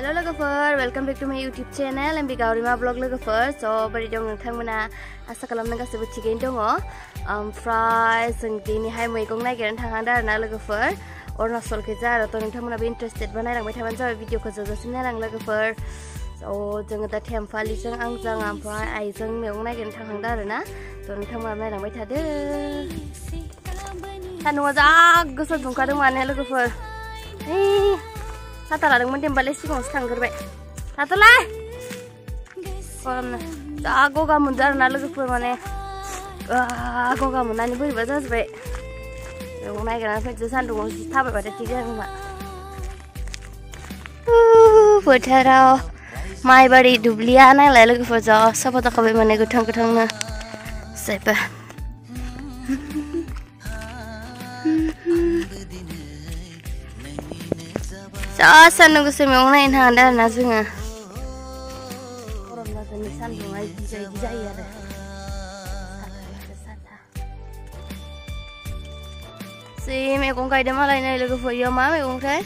हेलो लोगोफोर welcome back to my YouTube channel एमबी गावरिमा ब्लग लोगोफोर स' बोरै दं नोंथांमोना आसा खालामो गासैबो थिगैनो दङ ओमफ्राय जों दिनैहाय मैगं नागिरनो थांहांदों आरोना लोगोफोर अरुणाचलखैजा आरो थ' नोंथांमोना बे इन्टारेस्टेडबा नायलांबाय थाबानो जाबाय भिडिअखौ जोबजासिम नायलां लोगोफोर स' जोङो दा थेमफालिजों आंजों ओमफ्राय आइजों मैगं नागिरनो थांहांदों आरोना थ' नोंथांमोना नायलांबाय थादो सान्दुङा जा गोसा दुंखादों माने लोगोफोर साथा लादोंमोन देमबालाय सिगाङावसो थांग्रोबाय थाथ'लाय गरमनो जा गगा मोनदों आरोना लोगोफोर माने गगा मोननानै बोरैबा जाजोब्बाय मैगं नागिरनानै फैदो सान्दुङाव जि थाबायबाथाय थिग जागोन खोमा फोथाराव माइबारि दुब्लिया नायलाय लोगोफोर जा साफा जाखाबाय माने गोथां गोथांनो जायबा जा सान्दुं गोसा मैगं नायनो थांदों आरोना जोङो गरम जादोंनि सान्दुङा बिदि जायो आरो जि मैगं गायदों मालाय नै लोगोफोर इयाव मा मैगंथाय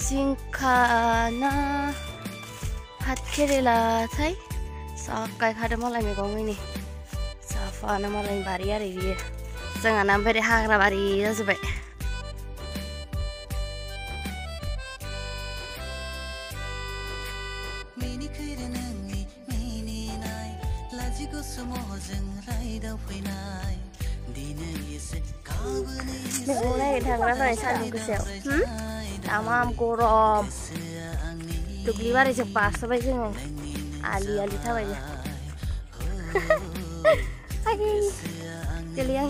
जिंखा ना भात केरेलाथाय जा गायखादों मालाय मैगंनि साफानो मालायनि बारि आरो बियो जोंहाना ओमफ्राय हाग्रा बारि जाजोब्बाय मैगं नागिरनो थांग्राफोरा सान्दुं गोसायाव तामाम गरम दुब्लि बारिजों बारस'बाय जोङो आलि थाबायदो गोलैहां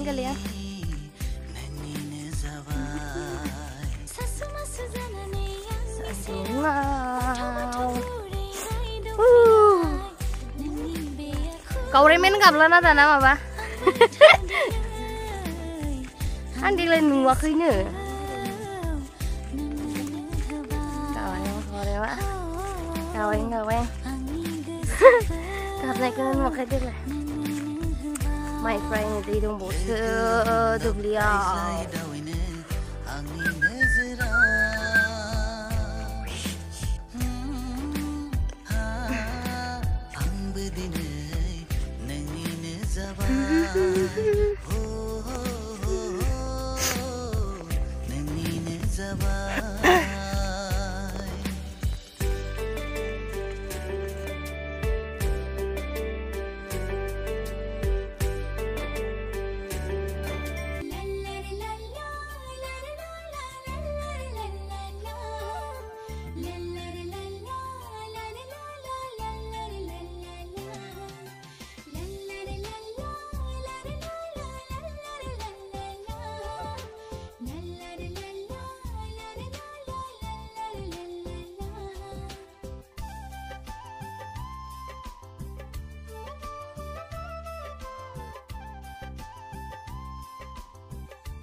गावरायमेन गाबलाना दाना माबा आं देग्लाय नुवाखैनो गावरें गाबनायखौनो नुवाखै देग्लाय माइफ्राय दै दंबावसो दुब्लियाव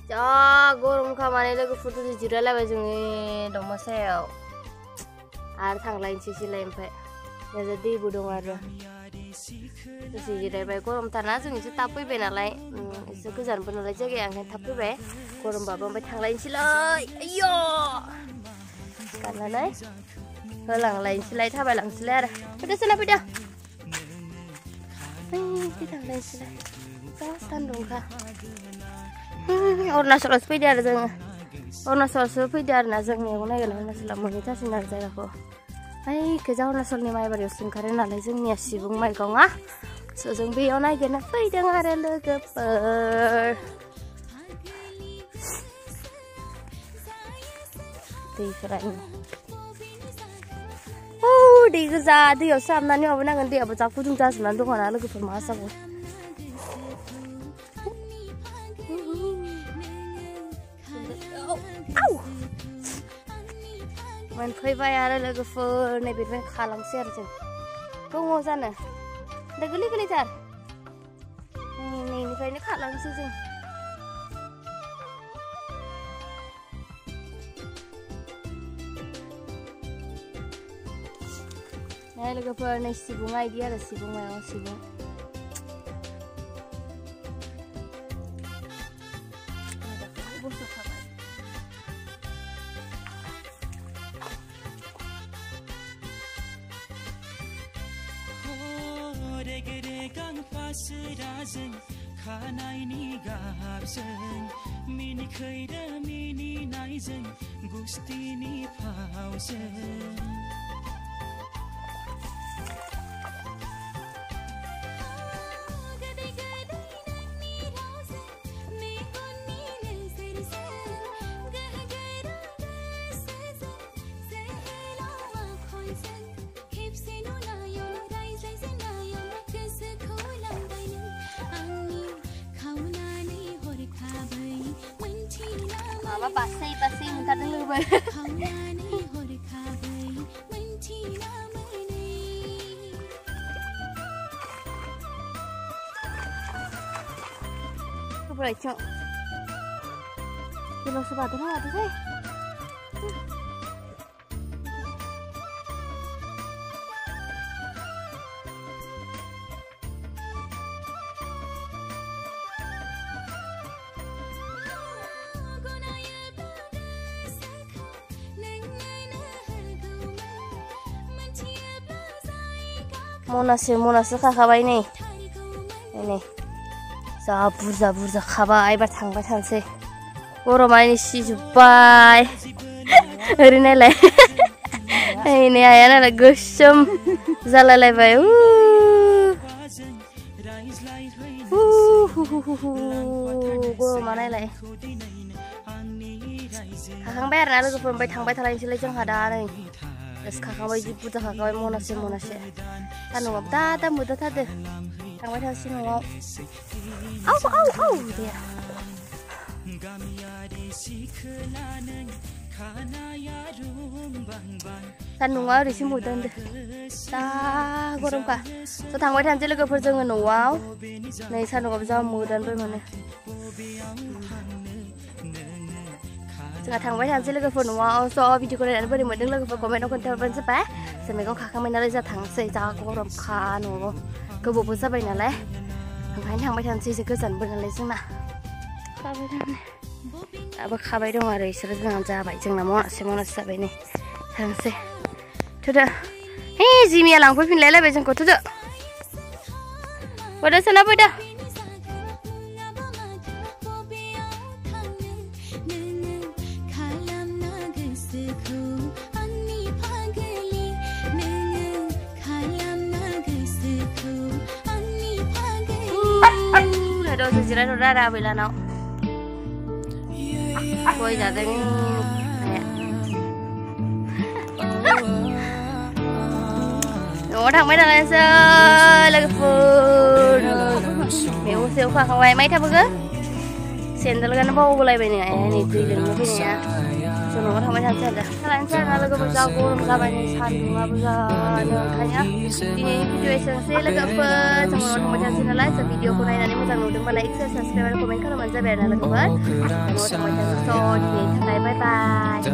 जा गरमखा माने लोगोफोर दसे जिरायलायबाय जोंनि दंफां सायाव आरो थांलायनोसै सिलाय ओमफ्राय ओजा दैबो दं आरो दसे जिरायबाय गरमथारना जों एसे थाब फैबाय नालाय एसे गोजानबो नालाय जायगाया ओंखायनो थाब फैबाय गरमबाबो ओमफ्राय थांलायनोसैलाय आयौ गाननानै होलांलायनोसैलाय थाबायलांसैलाय आरो फैदो सोना फैदो थांलायनोसैलाय जा सान्दुंखा अरुणाचलावसो फैदो आरो जोङो अरुणाचलावसो फैदो आरोना जों मैगं नागिरनो अरुणाचलाव मोनहैथारसिगोन आरो जायगाखौ गोजा अरुणाचलनि माइबारियावसो ओंखारो नालाय जोंनिया सिबुं मैगङा स' जों बेयाव नागिरना फैदों आरो लोगोफोर दैफोरा दै गोजा दैयावसो हाबनानै माबानांगोन दैयाबो जा गुदुं जाजोबनानै दङ ना लोगोफोर मा जागौ मोनफैबाय आरो लोगोफोर नैबेनिफ्राय खालांसै आरो जों दङ जानो दा गोरलैथार नैनिफ्रायनो खालांसै जों लोगोफोर नै सिबुङा इदि आरो सिबुं मायाव सिबुं Mà basi người ta đứng lưu bên không phải chọn thì nó sẽ bảo thế nào thế Monase खाखाबाय नै जा बुरजा खाबाय एबार थांबाय थानोसै गरमानो सिजोबबाय ओरै नायलाय नै आइया नालाय गोसोम जालायलायबाय गरमा नायलाय खाखांबाय आरोना लोगोफोर ओमफ्राय थांबाय थालायनोसैलाय जोंहा दा नै खाखाबाय जि बुरजा खाखाबाय मनासे सान्दुंआबो दा मुदाथारदो थांबाय थानोसै न'आव आव दे सान्दुंआ ओरैसो मुदोंदो दा गरमखा ज' थांबाय थानोसै लोगोफोर जोङो न'आव नै सान्दुंआबो जा मुदानबाय माने जोंहा थांबाय थानोसै लोगोफोर न'आव ज' भिडिअखौ नायनानै बोरै मोन्दों लोगोफोर कमेन्टआव खोन्थाहरबानो जाबाय जों मैगं खाखांबाय नालाय जोंहा थांसै जा गरमखा न'आव गोबावबो जाबाय नालाय ओंखायनो थांबाय थानोसै एसे गोजानबो नालाय जोंना दाबो खाबाय दं आरो इसोरो जोंहा जाबाय जोंना मनासे जाबाय नै थांसै थुदो जिमिया लांफैफिनलायलायबाय जोंखौ थुदो फैदो सोना फैदो dose jiran ra về là nó quay ra đây nó thằng mấy thằng lên chơi là cái phun mèo siêu khoa không ai mấy thằng bữa sen đó là nó bao lại bên này này tùy lên cái này cho nó thằng mấy thằng chơi thằng lên chơi là cái bữa sau cô làm bài này sàn mà bây giờ nó thấy nhá ini video saya là cái phun trong nó thằng mấy thằng chơi lại sẽ video của này là nếu mà thằng nó like subscribe comment kalau mana biar nak lakukan. Kalau teman-teman so, jadi bye bye.